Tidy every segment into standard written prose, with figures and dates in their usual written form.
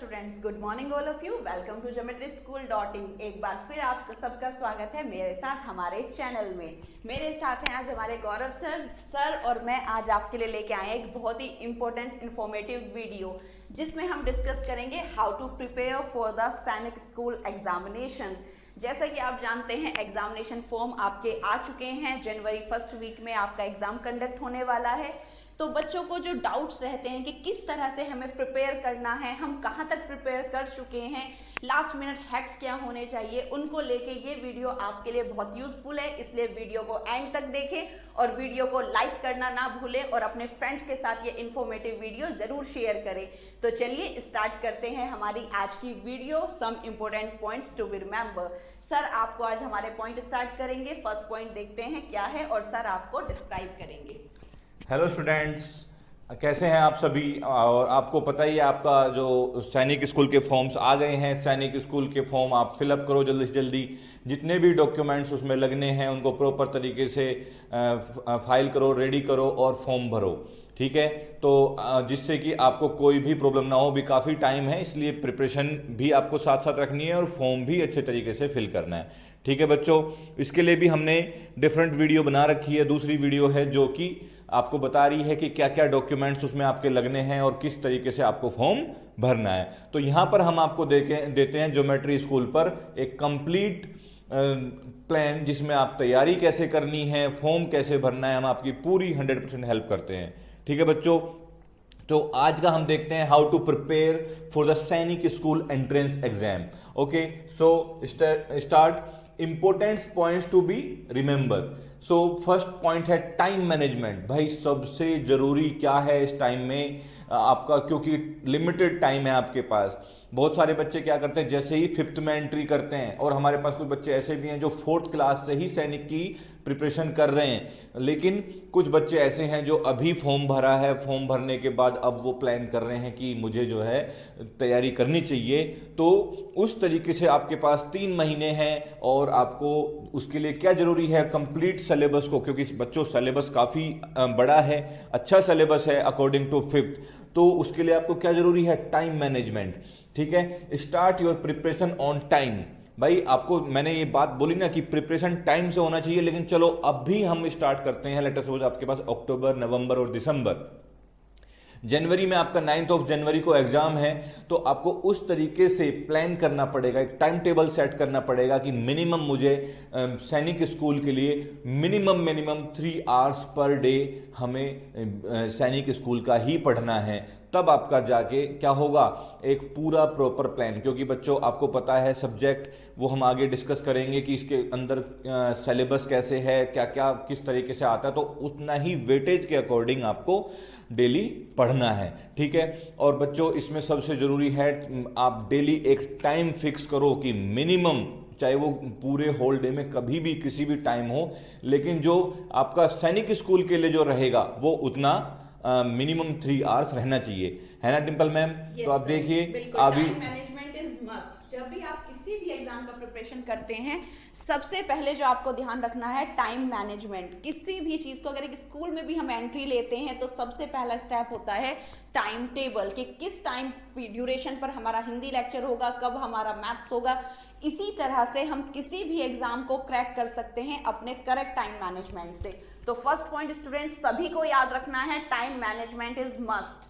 Students, good morning all of you. Welcome to geometry-school.in। एक बार फिर आप सबका स्वागत है मेरे साथ हमारे चैनल में। मेरे साथ हैं आज हमारे गौरव सर और मैं आज आपके लिए लेके आए एक बहुत ही इंपॉर्टेंट इंफॉर्मेटिव वीडियो जिसमें हम डिस्कस करेंगे how to prepare for the Sainik school examination. जैसा कि आप जानते हैं एग्जामिनेशन फॉर्म आपके आ चुके हैं। जनवरी फर्स्ट वीक में आपका एग्जाम कंडक्ट होने वाला है। तो बच्चों को जो डाउट्स रहते हैं कि किस तरह से हमें प्रिपेयर करना है, हम कहाँ तक प्रिपेयर कर चुके हैं, लास्ट मिनट हैक्स क्या होने चाहिए, उनको लेके ये वीडियो आपके लिए बहुत यूजफुल है। इसलिए वीडियो को एंड तक देखें और वीडियो को लाइक करना ना भूलें और अपने फ्रेंड्स के साथ ये इन्फॉर्मेटिव वीडियो जरूर शेयर करें। तो चलिए स्टार्ट करते हैं हमारी आज की video. Some important points to be remember. Sir आपको आज हमारे पॉइंट स्टार्ट करेंगे। फर्स्ट पॉइंट देखते हैं क्या है और सर आपको डिस्क्राइब करेंगे। हेलो स्टूडेंट्स, कैसे हैं आप सभी। और आपको पता ही है आपका जो सैनिक स्कूल के फॉर्म्स आ गए हैं। सैनिक स्कूल के फॉर्म आप फिलअप करो जल्दी से जल्दी। जितने भी डॉक्यूमेंट्स उसमें लगने हैं उनको प्रॉपर तरीके से फाइल करो, रेडी करो और फॉर्म भरो, ठीक है। तो जिससे कि आपको कोई भी प्रॉब्लम ना हो। भी काफ़ी टाइम है, इसलिए प्रिपरेशन भी आपको साथ साथ रखनी है और फॉर्म भी अच्छे तरीके से फिल करना है, ठीक है बच्चों। इसके लिए भी हमने डिफरेंट वीडियो बना रखी है। दूसरी वीडियो है जो कि आपको बता रही है कि क्या क्या डॉक्यूमेंट्स उसमें आपके लगने हैं और किस तरीके से आपको फॉर्म भरना है। तो यहाँ पर हम आपको देते हैं ज्योमेट्री स्कूल पर एक कंप्लीट प्लान जिसमें आप तैयारी कैसे करनी है, फॉर्म कैसे भरना है, हम आपकी पूरी 100% हेल्प करते हैं, ठीक है बच्चों। तो आज का हम देखते हैं how to prepare for the Sainik school entrance exam. Okay, so start important points to be remember. So first point है टाइम मैनेजमेंट। भाई सबसे जरूरी क्या है इस टाइम में आपका, क्योंकि लिमिटेड टाइम है आपके पास। बहुत सारे बच्चे क्या करते हैं, जैसे ही फिफ्थ में एंट्री करते हैं, और हमारे पास कुछ बच्चे ऐसे भी हैं जो फोर्थ क्लास से ही सैनिक की प्रिपरेशन कर रहे हैं, लेकिन कुछ बच्चे ऐसे हैं जो अभी फॉर्म भरा है, फॉर्म भरने के बाद अब वो प्लान कर रहे हैं कि मुझे जो है तैयारी करनी चाहिए। तो उस तरीके से आपके पास 3 महीने हैं और आपको उसके लिए क्या जरूरी है, कंप्लीट सिलेबस को, क्योंकि बच्चों सिलेबस काफ़ी बड़ा है, अच्छा सिलेबस है अकॉर्डिंग टू फिफ्थ। तो उसके लिए आपको क्या जरूरी है, टाइम मैनेजमेंट, ठीक है। Start your preparation on time. भाई आपको मैंने ये बात बोली ना कि प्रिपरेशन टाइम से होना चाहिए, लेकिन चलो अब भी हम स्टार्ट करते हैं। लेट अस सपोज आपके पास अक्टूबर, नवंबर और दिसंबर, जनवरी में आपका 9 जनवरी को एग्जाम है, तो आपको उस तरीके से प्लान करना पड़ेगा, एक टाइम टेबल सेट करना पड़ेगा कि मिनिमम मुझे सैनिक स्कूल के लिए मिनिमम 3 आवर्स पर डे हमें सैनिक स्कूल का ही पढ़ना है। तब आपका जाके क्या होगा, एक पूरा प्रॉपर प्लान। क्योंकि बच्चों आपको पता है सब्जेक्ट वो हम आगे डिस्कस करेंगे कि इसके अंदर सिलेबस कैसे है, क्या क्या किस तरीके से आता है, तो उतना ही वेटेज के अकॉर्डिंग आपको डेली पढ़ना है, ठीक है। और बच्चों इसमें सबसे ज़रूरी है आप डेली एक टाइम फिक्स करो कि मिनिमम, चाहे वो पूरे होल डे में कभी भी किसी भी टाइम हो, लेकिन जो आपका सैनिक स्कूल के लिए जो रहेगा वो उतना मिनिमम 3 आवर्स रहना चाहिए, है ना डिम्पल मैम। तो आप देखिए अभी मैनेजमेंट इज मस्ट। जब भी आप किसी भी एग्जाम का प्रिपरेशन करते हैं, सबसे पहले जो आपको ध्यान रखना है टाइम मैनेजमेंट। किसी भी चीज को अगर एक स्कूल में भी हम एंट्री लेते हैं तो सबसे पहला स्टेप होता है टाइम टेबल, कि किस टाइम ड्यूरेशन पर हमारा हिंदी लेक्चर होगा, कब हमारा मैथ्स होगा। इसी तरह से हम किसी भी एग्जाम को क्रैक कर सकते हैं अपने करेक्ट टाइम मैनेजमेंट से। तो फर्स्ट पॉइंट स्टूडेंट्स सभी को याद रखना है, टाइम मैनेजमेंट इज मस्ट।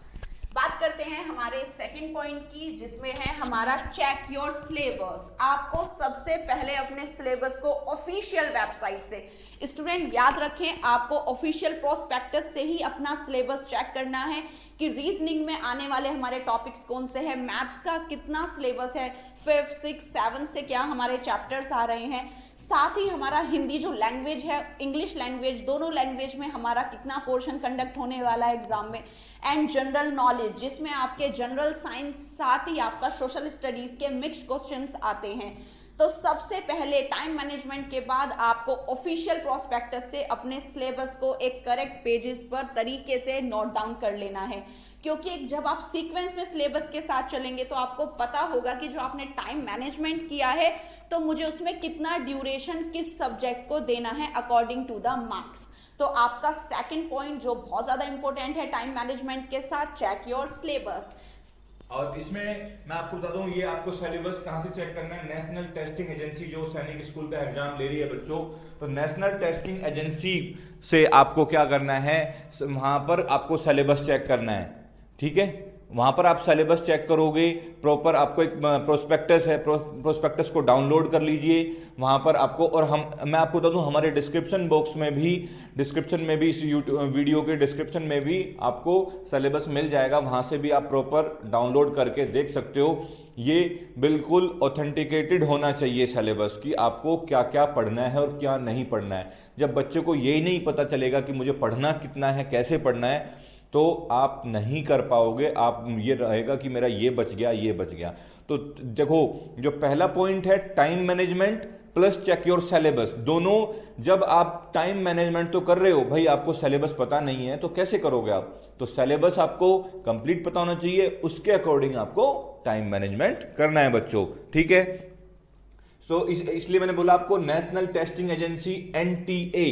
बात करते हैं हमारे सेकंड पॉइंट की, जिसमें है हमारा चेक योर सिलेबस। आपको सबसे पहले अपने सिलेबस को ऑफिशियल वेबसाइट से, स्टूडेंट याद रखें, आपको ऑफिशियल प्रोस्पेक्टस से ही अपना सिलेबस चेक करना है कि रीजनिंग में आने वाले हमारे टॉपिक्स कौन से हैं, मैथ्स का कितना सिलेबस है, 5th, 6th, 7th से क्या हमारे चैप्टर्स आ रहे हैं, साथ ही हमारा हिंदी जो लैंग्वेज है, इंग्लिश लैंग्वेज, दोनों लैंग्वेज में हमारा कितना पोर्शन कंडक्ट होने वाला है एग्जाम में, एंड जनरल नॉलेज जिसमें आपके जनरल साइंस साथ ही आपका सोशल स्टडीज के मिक्स्ड क्वेश्चंस आते हैं। तो सबसे पहले टाइम मैनेजमेंट के बाद आपको ऑफिशियल प्रोस्पेक्टस से अपने सिलेबस को एक करेक्ट पेजेस पर तरीके से नोट डाउन कर लेना है, क्योंकि जब आप सीक्वेंस में सिलेबस के साथ चलेंगे तो आपको पता होगा कि जो आपने टाइम मैनेजमेंट किया है तो मुझे उसमें कितना ड्यूरेशन किस सब्जेक्ट को देना है अकॉर्डिंग टू द मार्क्स। तो आपका सेकंड पॉइंट जो बहुत ज्यादा इंपॉर्टेंट है टाइम मैनेजमेंट के साथ, चेक योर सिलेबस। और इसमें मैं आपको बता दूं, ये आपको सिलेबस कहां से चेक करना है। नेशनल टेस्टिंग एजेंसी जो सैनिक स्कूल का एग्जाम ले रही है बच्चों, तो नेशनल टेस्टिंग एजेंसी से आपको क्या करना है, वहां पर आपको सिलेबस चेक करना है, ठीक है। वहां पर आप सिलेबस चेक करोगे, प्रॉपर आपको एक प्रोस्पेक्टस है, प्रोस्पेक्टस को डाउनलोड कर लीजिए वहां पर आपको। और मैं आपको बता दूं, हमारे डिस्क्रिप्शन में भी इस यूट्यूब वीडियो के डिस्क्रिप्शन में भी आपको सिलेबस मिल जाएगा, वहां से भी आप प्रॉपर डाउनलोड करके देख सकते हो। ये बिल्कुल ऑथेंटिकेटेड होना चाहिए सिलेबस कि आपको क्या क्या पढ़ना है और क्या नहीं पढ़ना है। जब बच्चे को यही नहीं पता चलेगा कि मुझे पढ़ना कितना है, कैसे पढ़ना है, तो आप नहीं कर पाओगे। आप ये रहेगा कि मेरा ये बच गया। तो देखो, जो पहला पॉइंट है time management plus check your syllabus, दोनों। जब आप टाइम मैनेजमेंट तो कर रहे हो भाई, आपको सिलेबस पता नहीं है तो कैसे करोगे आप? तो सिलेबस आपको कंप्लीट पता होना चाहिए, उसके अकॉर्डिंग आपको टाइम मैनेजमेंट करना है बच्चों, ठीक है। इसलिए मैंने बोला आपको नेशनल टेस्टिंग एजेंसी NTA,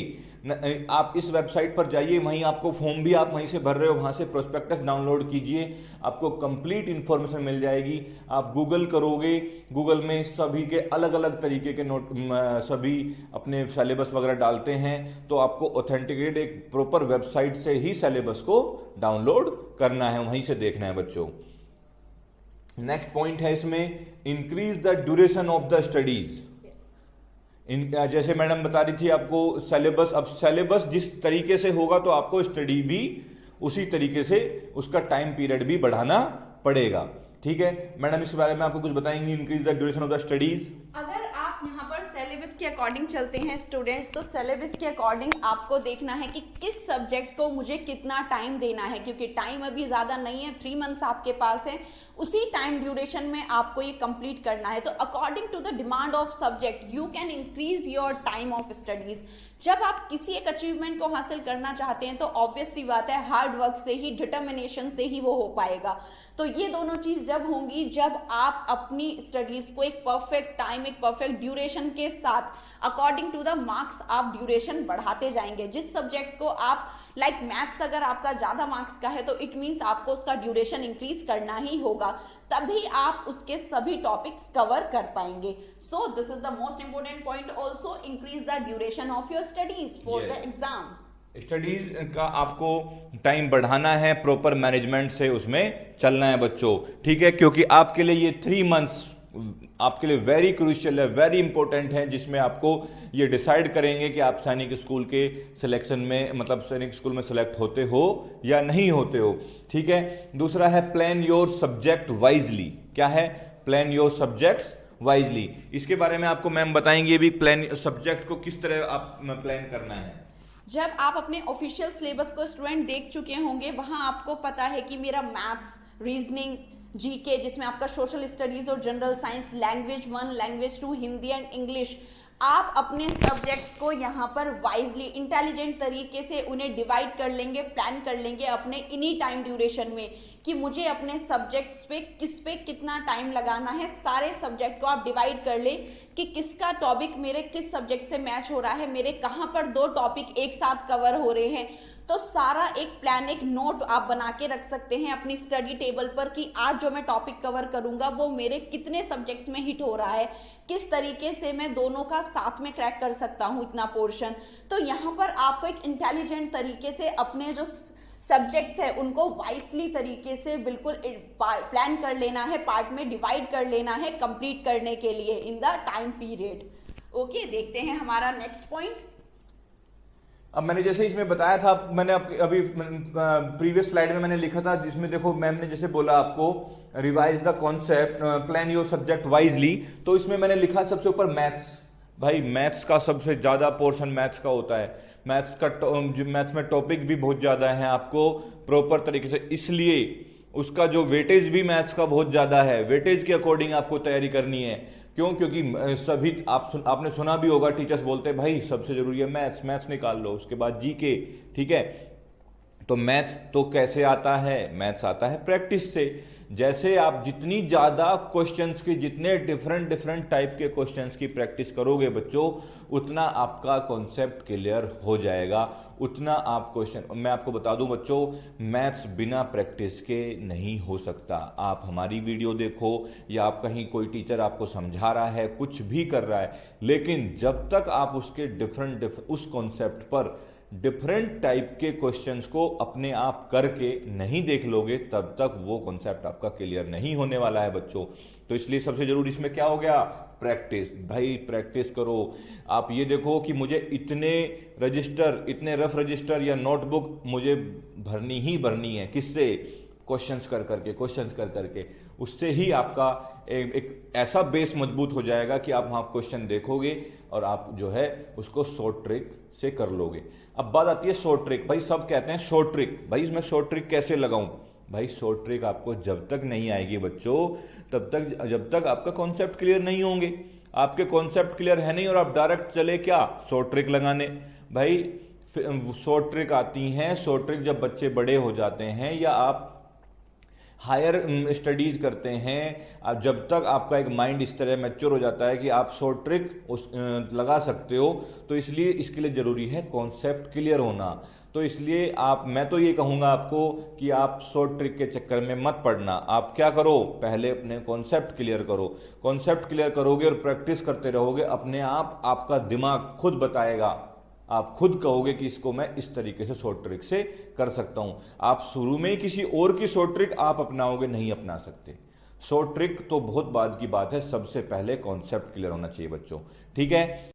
आप इस वेबसाइट पर जाइए, वहीं आपको फॉर्म भी आप वहीं से भर रहे हो, वहां से प्रोस्पेक्टस डाउनलोड कीजिए, आपको कंप्लीट इंफॉर्मेशन मिल जाएगी। आप गूगल करोगे, गूगल में सभी के अलग अलग तरीके के सभी अपने सिलेबस वगैरह डालते हैं, तो आपको ऑथेंटिकेट एक प्रॉपर वेबसाइट से ही सिलेबस को डाउनलोड करना है, वहीं से देखना है बच्चों। नेक्स्ट पॉइंट है इसमें, increase the duration of the studies. जैसे मैडम बता रही थी आपको सिलेबस, अब सिलेबस जिस तरीके से होगा तो आपको स्टडी भी उसी तरीके से, उसका टाइम पीरियड भी बढ़ाना पड़ेगा, ठीक है। मैडम इस बारे में आपको कुछ बताएंगी, increase the duration of the studies. अगर आप यहाँ पर सिलेबस के अकॉर्डिंग चलते हैं स्टूडेंट्स, तो सिलेबस के अकॉर्डिंग आपको देखना है कि किस सब्जेक्ट को मुझे कितना टाइम देना है, क्योंकि टाइम अभी ज़्यादा नहीं है, 3 मंथ्स आपके पास है, उसी टाइम ड्यूरेशन में आपको ये कंप्लीट करना है। तो according to the demand of subject you can increase your time of studies. जब आप किसी एक अचीवमेंट को हासिल करना चाहते हैं तो ऑब्वियस सी बात है, हार्ड वर्क से ही, डिटर्मिनेशन से ही वो हो पाएगा। तो ये दोनों चीज जब होंगी, जब आप अपनी स्टडीज को एक परफेक्ट टाइम, एक परफेक्ट ड्यूरेशन के साथ अकॉर्डिंग टू द मार्क्स आप ड्यूरेशन बढ़ाते जाएंगे। जिस सब्जेक्ट को आप लाइक मैथ्स अगर आपका ज्यादा मार्क्स का है तो इट मीन्स आपको उसका ड्यूरेशन इंक्रीज करना ही होगा, तभी आप उसके सभी टॉपिक्स कवर कर पाएंगे। So this is the most important point, also increase the duration of your studies for the exam. Studies का आपको टाइम बढ़ाना है, प्रॉपर मैनेजमेंट से उसमें चलना है बच्चों, ठीक है। क्योंकि आपके लिए ये 3 मंथ्स आपके लिए वेरी क्रूशियल है, वेरी इंपॉर्टेंट है, जिसमें आपको ये डिसाइड करेंगे कि आप सैनिक स्कूल के सिलेक्शन में, मतलब सैनिक स्कूल में सेलेक्ट होते हो या नहीं होते हो, ठीक है। दूसरा है प्लान योर सब्जेक्ट वाइजली। क्या है? Plan your subjects wisely. इसके बारे में आपको मैम बताएंगे भी, प्लान सब्जेक्ट को किस तरह आप प्लान करना है। जब आप अपने ऑफिशियल सिलेबस को स्टूडेंट देख चुके होंगे, वहां आपको पता है कि मेरा मैथ्स, रीजनिंग, जीके, जिसमें आपका सोशल स्टडीज और general science, language 1, language 2, Hindi and English, आप अपने सब्जेक्ट्स को यहाँ पर वाइजली, इंटेलिजेंट तरीके से उन्हें डिवाइड कर लेंगे, प्लान कर लेंगे अपने इन्हीं टाइम ड्यूरेशन में कि मुझे अपने सब्जेक्ट्स पे कितना टाइम लगाना है। सारे सब्जेक्ट को आप डिवाइड कर ले कि किसका टॉपिक मेरे किस सब्जेक्ट से मैच हो रहा है, मेरे कहाँ पर 2 टॉपिक एक साथ कवर हो रहे हैं। तो सारा एक प्लान, एक नोट आप बना के रख सकते हैं अपनी स्टडी टेबल पर कि आज जो मैं टॉपिक कवर करूंगा वो मेरे कितने सब्जेक्ट्स में हिट हो रहा है, किस तरीके से मैं दोनों का साथ में क्रैक कर सकता हूं इतना पोर्शन। तो यहाँ पर आपको एक इंटेलिजेंट तरीके से अपने जो सब्जेक्ट्स है उनको वाइसली तरीके से बिल्कुल प्लान कर लेना है, पार्ट में डिवाइड कर लेना है कंप्लीट करने के लिए in the time period. Okay, देखते हैं हमारा नेक्स्ट पॉइंट। अब मैंने जैसे इसमें बताया था, मैंने अभी प्रीवियस स्लाइड में मैंने लिखा था, जिसमें देखो मैम ने जैसे बोला आपको revise the concept, plan your subject wisely, तो इसमें मैंने लिखा सबसे ऊपर मैथ्स। भाई मैथ्स का सबसे ज्यादा पोर्शन मैथ्स का होता है, मैथ्स में टॉपिक भी बहुत ज्यादा है आपको प्रॉपर तरीके से, इसलिए उसका जो वेटेज भी मैथ्स का बहुत ज्यादा है। वेटेज के अकॉर्डिंग आपको तैयारी करनी है। क्यों? क्योंकि सभी आपने सुना भी होगा, टीचर्स बोलते हैं भाई सबसे जरूरी है मैथ्स, मैथ्स निकाल लो, उसके बाद जीके, ठीक है। तो मैथ्स तो कैसे आता है? मैथ्स आता है प्रैक्टिस से। जैसे आप जितनी ज़्यादा क्वेश्चंस की, जितने डिफरेंट टाइप के क्वेश्चंस की प्रैक्टिस करोगे बच्चों, उतना आपका कॉन्सेप्ट क्लियर हो जाएगा, उतना आप क्वेश्चन। मैं आपको बता दूं बच्चों, मैथ्स बिना प्रैक्टिस के नहीं हो सकता। आप हमारी वीडियो देखो या आप कहीं कोई टीचर आपको समझा रहा है, कुछ भी कर रहा है, लेकिन जब तक आप उसके उस कॉन्सेप्ट पर डिफरेंट टाइप के क्वेश्चंस को अपने आप करके नहीं देख लोगे, तब तक वो कॉन्सेप्ट आपका क्लियर नहीं होने वाला है बच्चों। तो इसलिए सबसे जरूरी इसमें क्या हो गया? प्रैक्टिस। भाई प्रैक्टिस करो। आप ये देखो कि मुझे इतने रफ रजिस्टर या नोटबुक मुझे भरनी ही भरनी है, किससे? क्वेश्चंस कर करके। उससे ही आपका एक ऐसा बेस मजबूत हो जाएगा कि आप वहाँ क्वेश्चन देखोगे और आप जो है उसको शॉर्ट ट्रिक से कर लोगे। अब बात आती है शॉर्ट ट्रिक। भाई सब कहते हैं शॉर्ट ट्रिक, भाई इसमें शॉर्ट ट्रिक कैसे लगाऊं? भाई शॉर्ट ट्रिक आपको जब तक नहीं आएगी बच्चों, जब तक आपका कॉन्सेप्ट क्लियर नहीं होंगे। आपके कॉन्सेप्ट क्लियर है नहीं और आप डायरेक्ट चले क्या? शॉर्ट ट्रिक लगाने। भाई शॉर्ट ट्रिक आती हैं, शॉर्ट ट्रिक जब बच्चे बड़े हो जाते हैं या आप हायर स्टडीज करते हैं, अब जब तक आपका एक माइंड इस तरह मैच्योर हो जाता है कि आप शॉर्ट ट्रिक लगा सकते हो, तो इसलिए इसके लिए ज़रूरी है कॉन्सेप्ट क्लियर होना। तो इसलिए मैं तो ये कहूँगा आपको कि आप शॉर्ट ट्रिक के चक्कर में मत पड़ना। आप क्या करो, पहले अपने कॉन्सेप्ट क्लियर करो। कॉन्सेप्ट क्लियर करोगे और प्रैक्टिस करते रहोगे, अपने आप आपका दिमाग खुद बताएगा, आप खुद कहोगे कि इसको मैं इस तरीके से शॉर्ट ट्रिक से कर सकता हूं। आप शुरू में ही किसी और की शॉर्ट ट्रिक आप अपनाओगे, नहीं अपना सकते। शॉर्ट ट्रिक तो बहुत बाद की बात है, सबसे पहले कॉन्सेप्ट क्लियर होना चाहिए बच्चों, ठीक है।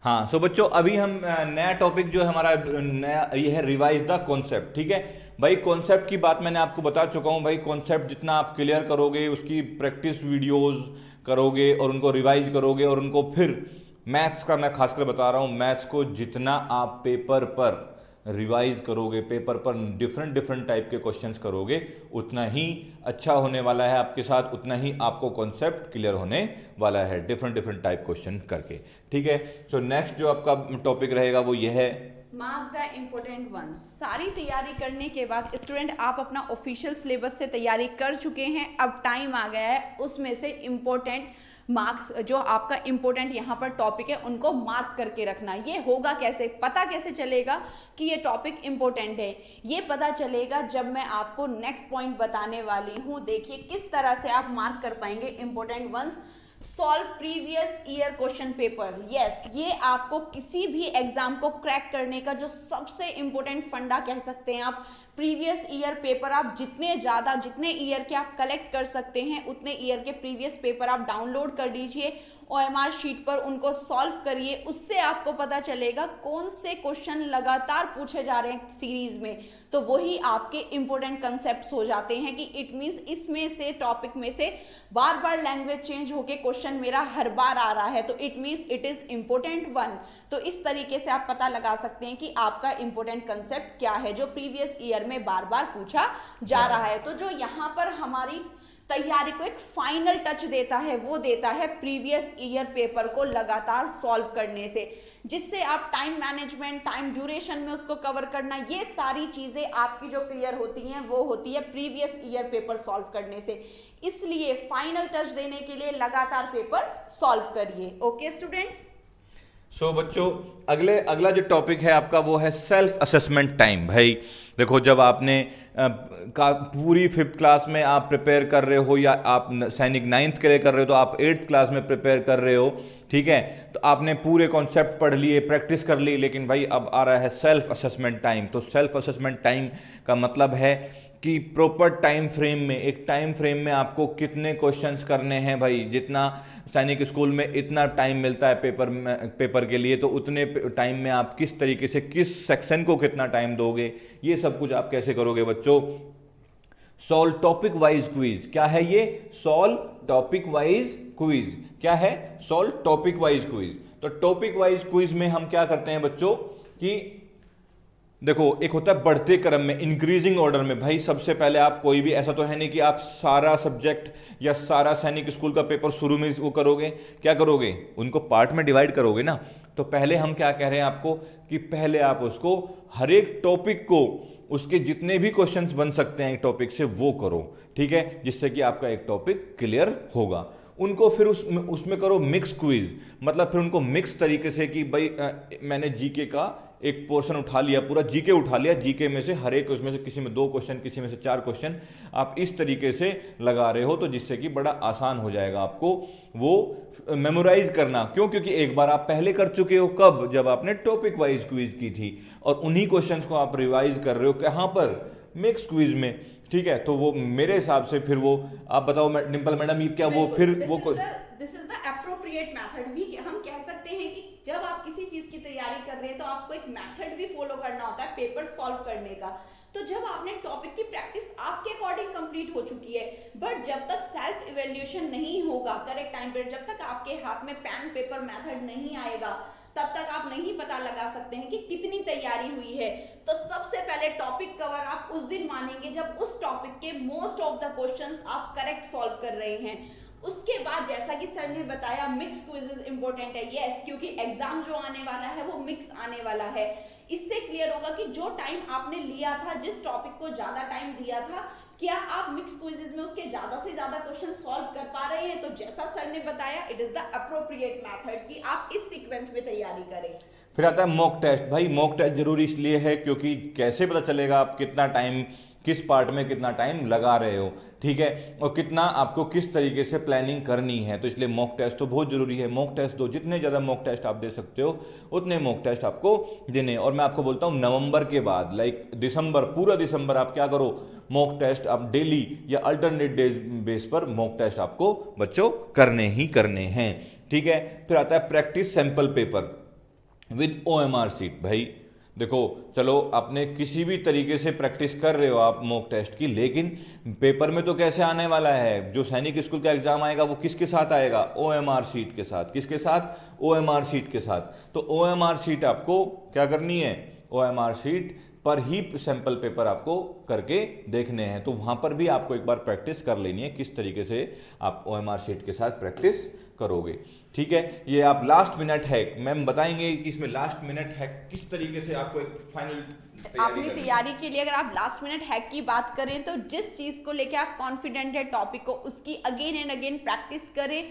हाँ, सो बच्चों अभी हम नया टॉपिक जो है हमारा नया, ये है रिवाइज द कॉन्सेप्ट, ठीक है। भाई कॉन्सेप्ट की बात मैंने आपको बता चुका हूं। भाई कॉन्सेप्ट जितना आप क्लियर करोगे, उसकी प्रैक्टिस वीडियोस करोगे और उनको रिवाइज करोगे और उनको फिर मैथ्स का मैं खासकर बता रहा हूं, मैथ्स को जितना आप पेपर पर रिवाइज करोगे, पेपर पर डिफरेंट टाइप के क्वेश्चंस करोगे, उतना ही अच्छा होने वाला है आपके साथ, उतना ही आपको कॉन्सेप्ट क्लियर होने वाला है डिफरेंट टाइप क्वेश्चन करके, ठीक है। सो नेक्स्ट जो आपका टॉपिक रहेगा वो ये है मार्क द इम्पोर्टेंट वंस। सारी तैयारी करने के बाद स्टूडेंट आप अपना ऑफिशियल सिलेबस से तैयारी कर चुके हैं, अब टाइम आ गया है उसमें से इम्पोर्टेंट मार्क्स, जो आपका इम्पोर्टेंट यहाँ पर टॉपिक है, उनको मार्क करके रखना। ये होगा कैसे, पता कैसे चलेगा कि ये टॉपिक इम्पोर्टेंट है? ये पता चलेगा जब मैं आपको नेक्स्ट पॉइंट बताने वाली हूँ। देखिए किस तरह से आप मार्क कर पाएंगे important ones. Solve previous year question paper. Yes, ये आपको किसी भी एग्जाम को क्रैक करने का जो सबसे इंपॉर्टेंट फंडा कह सकते हैं आप। प्रीवियस ईयर पेपर आप जितने ईयर के आप कलेक्ट कर सकते हैं, उतने ईयर के प्रीवियस पेपर आप डाउनलोड कर लीजिए, OMR शीट पर उनको सॉल्व करिए। उससे आपको पता चलेगा कौन से क्वेश्चन लगातार पूछे जा रहे हैं सीरीज में, तो वही आपके इंपॉर्टेंट कंसेप्ट्स हो जाते हैं कि इट मींस इसमें से टॉपिक में से बार बार लैंग्वेज चेंज होके क्वेश्चन मेरा हर बार आ रहा है, तो it means it is important one. तो इस तरीके से आप पता लगा सकते हैं कि आपका इंपॉर्टेंट कंसेप्ट क्या है जो प्रीवियस ईयर में बार बार पूछा जा रहा है। तो जो यहाँ पर हमारी तैयारी को एक फाइनल टच देता है, वो देता है प्रीवियस ईयर पेपर को लगातार सॉल्व करने से, जिससे आप टाइम मैनेजमेंट, टाइम ड्यूरेशन में उसको कवर करना, ये सारी चीजें आपकी जो क्लियर होती हैं वो होती है प्रीवियस ईयर पेपर सॉल्व करने से। इसलिए फाइनल टच देने के लिए लगातार पेपर सॉल्व करिए। Okay students. सो बच्चों अगला जो टॉपिक है आपका वो है सेल्फ असेसमेंट टाइम। भाई देखो, जब आपने पूरी 5th क्लास में आप प्रिपेयर कर रहे हो या आप सैनिक 9th के लिए कर रहे हो, तो आप 8th क्लास में प्रिपेयर कर रहे हो, ठीक है, तो आपने पूरे कॉन्सेप्ट पढ़ लिए, प्रैक्टिस कर ली, लेकिन भाई अब आ रहा है सेल्फ असेसमेंट टाइम। तो सेल्फ असेसमेंट टाइम का मतलब है कि प्रॉपर टाइम फ्रेम में, एक टाइम फ्रेम में आपको कितने क्वेश्चंस करने हैं। भाई जितना सैनिक स्कूल में इतना टाइम मिलता है पेपर के लिए, तो उतने टाइम में आप किस तरीके से किस सेक्शन को कितना टाइम दोगे, ये सब कुछ आप कैसे करोगे बच्चों। Solve topic wise quiz. क्या है ये? Solve topic wise quiz. क्या है? Solve topic wise quiz. तो टॉपिक वाइज क्विज में हम क्या करते हैं बच्चों कि देखो, एक होता है बढ़ते क्रम में, इंक्रीजिंग ऑर्डर में। भाई सबसे पहले आप कोई भी, ऐसा तो है नहीं कि आप सारा सब्जेक्ट या सारा सैनिक स्कूल का पेपर शुरू में वो करोगे। क्या करोगे? उनको पार्ट में डिवाइड करोगे ना। तो पहले हम क्या कह रहे हैं आपको कि पहले आप उसको हर एक टॉपिक को उसके जितने भी क्वेश्चंस बन सकते हैं एक टॉपिक से वो करो, ठीक है, जिससे कि आपका एक टॉपिक क्लियर होगा। उनको फिर उसमें करो मिक्स क्विज, मतलब फिर उनको मिक्स तरीके से कि भाई मैंने जीके का एक पोर्शन उठा लिया, पूरा जीके उठा लिया, जीके में से हर एक उसमें से किसी में 2 क्वेश्चन, किसी में से 4 क्वेश्चन आप इस तरीके से लगा रहे हो, तो जिससे कि बड़ा आसान हो जाएगा आपको वो मेमोराइज करना। क्यों? क्योंकि एक बार आप पहले कर चुके हो, कब? जब आपने टॉपिक वाइज क्विज की थी, और उन्हीं क्वेश्चंस को आप रिवाइज कर रहे हो कहाँ पर? मिक्स क्विज में, ठीक है। तो वो मेरे हिसाब से फिर वो आप बताओ डिंपल मैडम, ये क्या वो फिर वो this is the appropriate method. We हम कह सकते हैं कि जब आप किसी चीज की तैयारी कर रहे हैं तो आपको एक मेथड भी फॉलो करना होता है पेपर सॉल्व करने का। तो जब आपने टॉपिक की प्रैक्टिस आपके अकॉर्डिंग कंप्लीट हो चुकी है, बट जब तक सेल्फ इवैल्यूएशन नहीं होगा करेक्ट टाइम पर, जब तक आपके हाथ में पेन पेपर मेथड नहीं आएगा, तब तक आप नहीं पता लगा सकते हैं कि कितनी तैयारी हुई है। तो सबसे पहले टॉपिक कवर आप उस दिन मानेंगे जब उस टॉपिक के मोस्ट ऑफ द क्वेश्चंस आप करेक्ट सॉल्व कर रहे हैं। उसके बाद जैसा कि सर ने बताया मिक्स क्विजेस इंपॉर्टेंट है, यस, क्योंकि एग्जाम जो आने वाला है वो मिक्स आने वाला है। इससे क्लियर होगा कि जो टाइम आपने लिया था, जिस टॉपिक को ज्यादा टाइम दिया था, क्या आप मिक्स क्विजेस में उसके ज्यादा से ज्यादा क्वेश्चन सॉल्व कर पा रहे हैं। तो जैसा सर ने बताया, it is the appropriate method कि आप इस सीक्वेंस में तैयारी करें। फिर आता है मॉक टेस्ट। भाई मॉक टेस्ट जरूरी इसलिए है क्योंकि कैसे पता चलेगा आप कितना टाइम, किस पार्ट में कितना टाइम लगा रहे हो, ठीक है, और कितना आपको किस तरीके से प्लानिंग करनी है। तो इसलिए मॉक टेस्ट तो बहुत जरूरी है। मॉक टेस्ट दो, जितने ज़्यादा मॉक टेस्ट आप दे सकते हो उतने मॉक टेस्ट आपको देने। और मैं आपको बोलता हूँ नवंबर के बाद, लाइक दिसंबर, पूरा दिसंबर आप क्या करो, मॉक टेस्ट आप डेली या अल्टरनेट डेज बेस पर मॉक टेस्ट आपको बच्चों करने ही करने हैं, ठीक है। फिर आता है practice sample paper with OMR sheet. भाई देखो, चलो आपने किसी भी तरीके से प्रैक्टिस कर रहे हो आप मॉक टेस्ट की, लेकिन पेपर में तो कैसे आने वाला है? जो सैनिक स्कूल का एग्जाम आएगा वो किसके साथ आएगा? OMR शीट के साथ। किसके साथ? OMR शीट के साथ। तो OMR शीट आपको क्या करनी है? OMR शीट पर ही सैंपल पेपर आपको करके देखने हैं। तो वहां पर भी आपको एक बार प्रैक्टिस कर लेनी है किस तरीके से आप OMR शीट के साथ प्रैक्टिस करोगे, ठीक है। ये आप लास्ट मिनट हैक मैम बताएंगे कि इसमें लास्ट मिनट हैक किस तरीके से आपको एक फाइनल अपनी तैयारी के लिए अगर आप लास्ट मिनट हैक की बात करें तो जिस चीज को लेकर आप कॉन्फिडेंट है टॉपिक को, उसकी अगेन एंड अगेन प्रैक्टिस करें।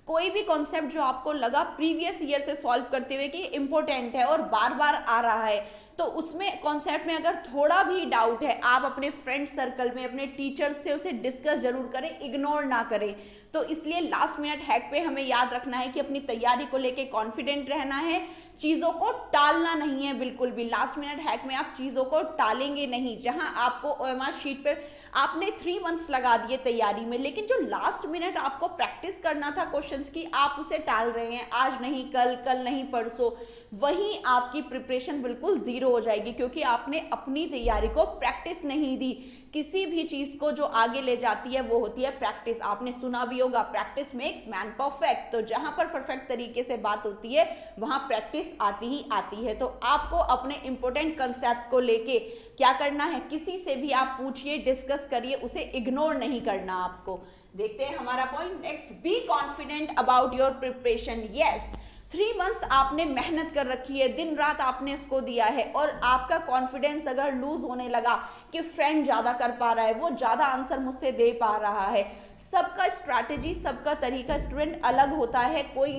कोई भी कॉन्सेप्ट जो आपको लगा प्रीवियस ईयर से सॉल्व करते हुए कि इंपॉर्टेंट है और बार बार आ रहा है, तो उसमें कॉन्सेप्ट में अगर थोड़ा भी डाउट है, आप अपने फ्रेंड सर्कल में अपने टीचर्स से उसे डिस्कस जरूर करें, इग्नोर ना करें। तो इसलिए लास्ट मिनट हैक पे हमें याद रखना है कि अपनी तैयारी को लेके कॉन्फिडेंट रहना है, चीजों को टालना नहीं है बिल्कुल भी। लास्ट मिनट हैक में आप चीजों को टालेंगे नहीं। जहां आपको OMR शीट पे आपने 3 मंथ्स लगा दिए तैयारी में, लेकिन जो लास्ट मिनट आपको प्रैक्टिस करना था क्वेश्चंस की, आप उसे टाल रहे हैं, आज नहीं कल, कल नहीं परसों, वहीं आपकी प्रिपरेशन बिल्कुल जीरो हो जाएगी, क्योंकि आपने अपनी तैयारी को प्रैक्टिस नहीं दी। किसी भी चीज को जो आगे ले जाती है वो होती है प्रैक्टिस। आपने सुना भी होगा, प्रैक्टिस मेक्स मैन परफेक्ट। तो जहां पर परफेक्ट तरीके से बात होती है वहां प्रैक्टिस आती ही आती है। तो आपको अपने इंपॉर्टेंट कंसेप्ट को लेके क्या करना है, किसी से भी आप पूछिए, डिस्कस करिए, उसे इग्नोर नहीं करना आपको। देखते हैं हमारा point next, be confident about your preparation. Yes, 3 months आपने मेहनत कर रखी है, दिन रात आपने इसको दिया है, और आपका कॉन्फिडेंस अगर लूज होने लगा कि फ्रेंड ज्यादा कर पा रहा है, वो ज्यादा आंसर मुझसे दे पा रहा है। सबका स्ट्रैटेजी, सबका तरीका स्टूडेंट अलग होता है। कोई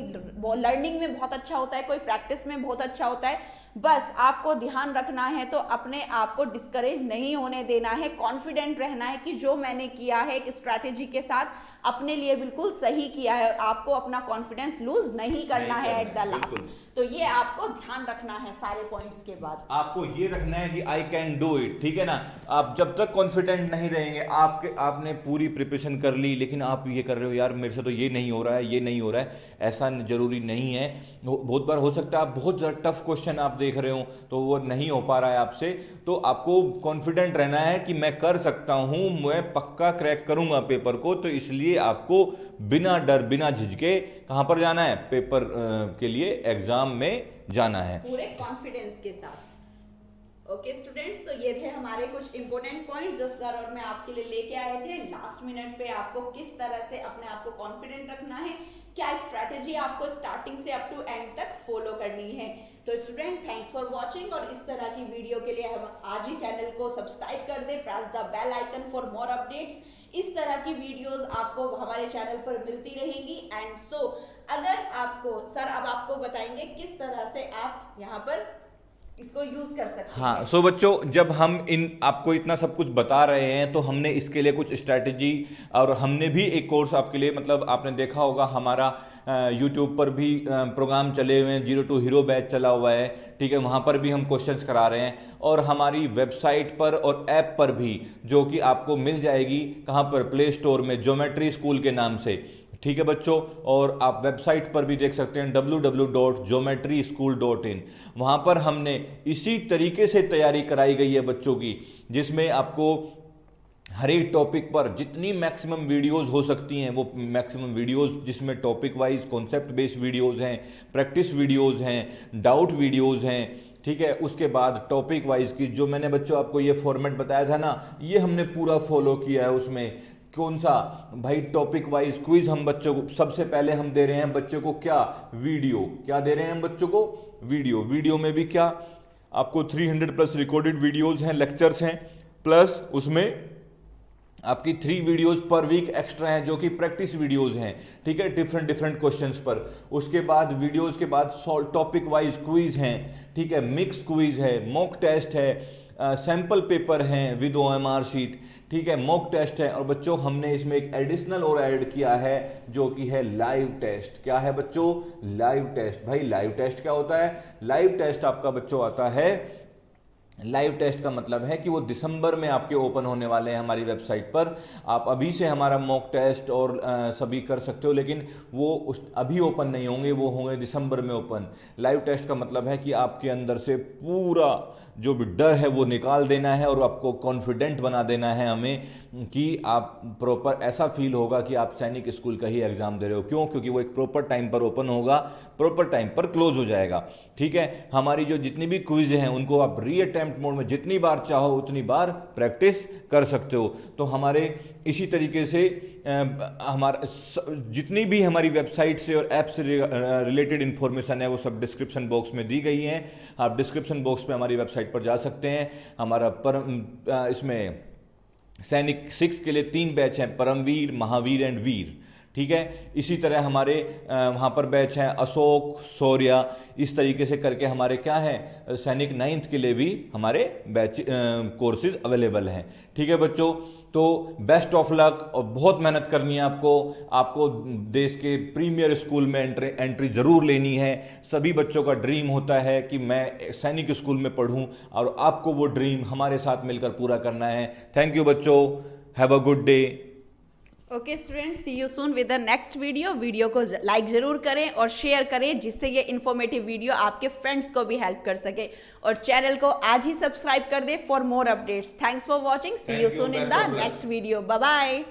लर्निंग में बहुत अच्छा होता है, कोई प्रैक्टिस में बहुत अच्छा होता है। बस आपको ध्यान रखना है, तो अपने आप को डिस्करेज नहीं होने देना है, कॉन्फिडेंट रहना है कि जो मैंने किया है एक स्ट्रैटेजी के साथ अपने लिए बिल्कुल सही किया है, और आपको अपना कॉन्फिडेंस लूज नहीं करना है एट द लास्ट। तो ये आपको ध्यान रखना है सारे पॉइंट्स के बाद। आपको ये रखना है कि आई कैन डू इट, ठीक है ना। आप जब तक कॉन्फिडेंट नहीं रहेंगे, आपने पूरी प्रिपरेशन कर ली लेकिन आप ये कर रहे हो यार मेरे से तो ये नहीं हो रहा है, ये नहीं हो रहा है, ऐसा जरूरी नहीं है। बहुत बार हो सकता है आप बहुत ज़्यादा टफ क्वेश्चन आप देख रहे हो तो वो नहीं हो पा रहा है आपसे, तो आपको कॉन्फिडेंट रहना है कि मैं कर सकता हूँ, मैं पक्का क्रैक करूँगा पेपर को। तो इसलिए आपको बिना डर, बिना झिझके कहाँ पर जाना है, पेपर के लिए एग्जाम में जाना है पूरे कॉन्फिडेंस के साथ। ओके स्टूडेंट्स, तो ये थे हमारे कुछ इंपॉर्टेंट पॉइंट्स जो सर और मैं आपके लिए लेके आए थे। लास्ट मिनट पे आपको किस तरह से अपने आप को कॉन्फिडेंट रखना है, क्या स्ट्रैटेजी आपको स्टार्टिंग से अप टू एंड तक फॉलो करनी है। तो स्टूडेंट, थैंक्स फॉर वाचिंग, और इस तरह की वीडियो के लिए हम आज ही चैनल को सब्सक्राइब कर दे, press the bell icon for more updates. इस तरह की वीडियोस आपको हमारे चैनल पर मिलती रहेंगी। एंड सो अगर आपको सर अब आपको बताएंगे किस तरह से आप यहाँ पर इसको यूज कर सकते हैं। हाँ, सो बच्चों, जब हम आपको इतना सब कुछ बता रहे हैं तो हमने इसके लिए कुछ स्ट्रैटेजी, और हमने भी एक कोर्स आपके लिए, मतलब आपने देखा होगा हमारा यूट्यूब पर भी प्रोग्राम चले हुए हैं, 0 to हीरो बैच चला हुआ है, ठीक है, वहाँ पर भी हम क्वेश्चंस करा रहे हैं, और हमारी वेबसाइट पर और ऐप पर भी, जो कि आपको मिल जाएगी कहाँ पर, प्ले स्टोर में, ज्योमेट्री स्कूल के नाम से, ठीक है बच्चों। और आप वेबसाइट पर भी देख सकते हैं www.geometryschool.in। वहाँ पर हमने इसी तरीके से तैयारी कराई गई है बच्चों की, जिसमें आपको हर एक टॉपिक पर जितनी मैक्सिमम वीडियोस हो सकती हैं वो मैक्सिमम वीडियोस, जिसमें topic wise concept based videos हैं, प्रैक्टिस वीडियोस हैं, डाउट वीडियोस हैं, ठीक है। उसके बाद टॉपिक वाइज की, जो मैंने बच्चों आपको ये फॉर्मेट बताया था ना, ये हमने पूरा फॉलो किया है। उसमें कौन सा भाई, टॉपिक वाइज क्विज हम बच्चों को सबसे पहले हम दे रहे हैं बच्चों को, क्या वीडियो, क्या दे रहे हैं हम बच्चों को, वीडियो में भी क्या आपको 300+ रिकॉर्डेड वीडियोस हैं, लेक्चर्स हैं, प्लस उसमें आपकी 3 वीडियोस पर वीक एक्स्ट्रा हैं जो कि प्रैक्टिस वीडियोस हैं, ठीक है, डिफरेंट क्वेश्चंस पर। उसके बाद वीडियोस के बाद टॉपिक वाइज क्विज हैं, ठीक है, मिक्स क्विज है, मॉक टेस्ट है, सैंपल पेपर हैं विद OMR शीट, ठीक है, मॉक टेस्ट है। और बच्चों हमने इसमें एक एडिशनल और ऐड किया है जो कि है लाइव टेस्ट। क्या है बच्चों, लाइव टेस्ट। भाई लाइव टेस्ट क्या होता है, लाइव टेस्ट आपका बच्चों आता है, लाइव टेस्ट का मतलब है कि वो दिसंबर में आपके ओपन होने वाले हैं हमारी वेबसाइट पर। आप अभी से हमारा मॉक टेस्ट और सभी कर सकते हो, लेकिन वो अभी ओपन नहीं होंगे, वो होंगे दिसंबर में ओपन। लाइव टेस्ट का मतलब है कि आपके अंदर से पूरा जो भी डर है वो निकाल देना है और आपको कॉन्फिडेंट बना देना है हमें, कि आप प्रॉपर ऐसा फील होगा कि आप सैनिक स्कूल का ही एग्जाम दे रहे हो। क्यों, क्योंकि वो एक प्रॉपर टाइम पर ओपन होगा, प्रॉपर टाइम पर क्लोज हो जाएगा, ठीक है। हमारी जो जितनी भी क्विज हैं उनको आप रीअटेम्प्ट मोड में जितनी बार चाहो उतनी बार प्रैक्टिस कर सकते हो। तो हमारे इसी तरीके से हमारा जितनी भी हमारी वेबसाइट से और ऐप से रिलेटेड इन्फॉर्मेशन है वो सब डिस्क्रिप्शन बॉक्स में दी गई हैं। आप डिस्क्रिप्शन बॉक्स पे हमारी वेबसाइट पर जा सकते हैं। हमारा इसमें सैनिक 6 के लिए 3 बैच हैं, परमवीर, महावीर एंड वीर, ठीक है। इसी तरह हमारे वहाँ पर बैच हैं अशोक, शौर्य, इस तरीके से करके हमारे क्या है, सैनिक 9th के लिए भी हमारे बैच कोर्सेज अवेलेबल हैं, ठीक है बच्चों। तो बेस्ट ऑफ लक, और बहुत मेहनत करनी है आपको देश के प्रीमियर स्कूल में एंट्री जरूर लेनी है। सभी बच्चों का ड्रीम होता है कि मैं सैनिक स्कूल में पढ़ूं, और आपको वो ड्रीम हमारे साथ मिलकर पूरा करना है। थैंक यू बच्चों, have a good day. Okay students, see you soon with the next video को लाइक जरूर करें और शेयर करें, जिससे ये इन्फॉर्मेटिव वीडियो आपके फ्रेंड्स को भी हेल्प कर सके, और चैनल को आज ही सब्सक्राइब कर दे for more updates. Thanks for watching, see you soon in the next video, bye bye.